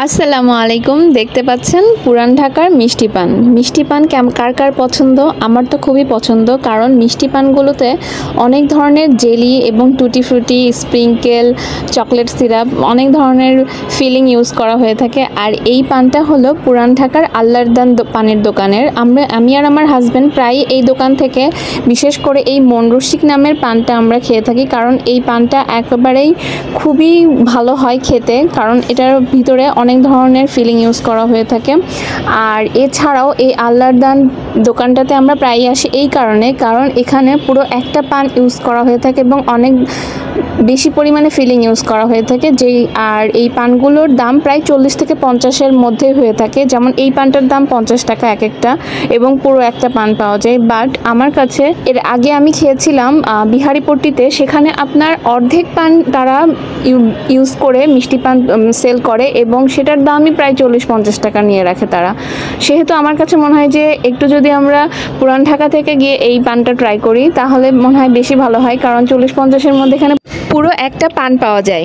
আসসালামু আলাইকুম। দেখতে পাচ্ছেন পুরান ঢাকার মিষ্টি পান। মিষ্টি পান কার কার পছন্দ? আমার তো খুবই পছন্দ, কারণ মিষ্টি পানগুলোতে অনেক ধরনের জেলি এবং টুটি ফ্রুটি, স্প্রিঙ্কেল, চকলেট সিরাপ, অনেক ধরনের ফিলিং ইউজ করা হয়ে থাকে। আর এই পানটা হলো পুরান ঢাকার আল্লাহর দান পানের দোকানের। আমি আর আমার হাজব্যান্ড প্রায় এই দোকান থেকে, বিশেষ করে এই মন রসিক নামের পানটা আমরা খেয়ে থাকি, কারণ এই পানটা একেবারেই খুবই ভালো হয় খেতে, কারণ এটার ভিতরে অনেক ধরনের ফিলিং ইউজ করা হয়ে থাকে। আর এছাড়াও এই আল্লাহর দান দোকানটাতে আমরা প্রায়ই আসি এই কারণ এখানে পুরো একটা পান ইউজ করা হয়ে থাকে এবং অনেক বেশি পরিমাণে ফিলিং ইউজ করা হয়ে থাকে। আর এই পানগুলোর দাম প্রায় 40 থেকে 50-এর মধ্যে হয়ে থাকে। যেমন এই পানটার দাম 50 টাকা এক একটা, এবং পুরো একটা পান পাওয়া যায়। বাট আমার কাছে এর আগে আমি খেয়েছিলাম বিহারিপট্টিতে, সেখানে আপনার অর্ধেক পান তারা ইউজ করে মিষ্টি পান সেল করে এবং সেটার দামই প্রায় 40-50 টাকা নিয়ে রাখে তারা। সেহেতু আমার কাছে মনে হয় যে একটু যদি আমরা পুরান ঢাকা থেকে গিয়ে এই পানটা ট্রাই করি তাহলে মনে হয় বেশি ভালো হয়, কারণ 40-50-এর মধ্যে এখানে পুরো একটা পান পাওয়া যায়।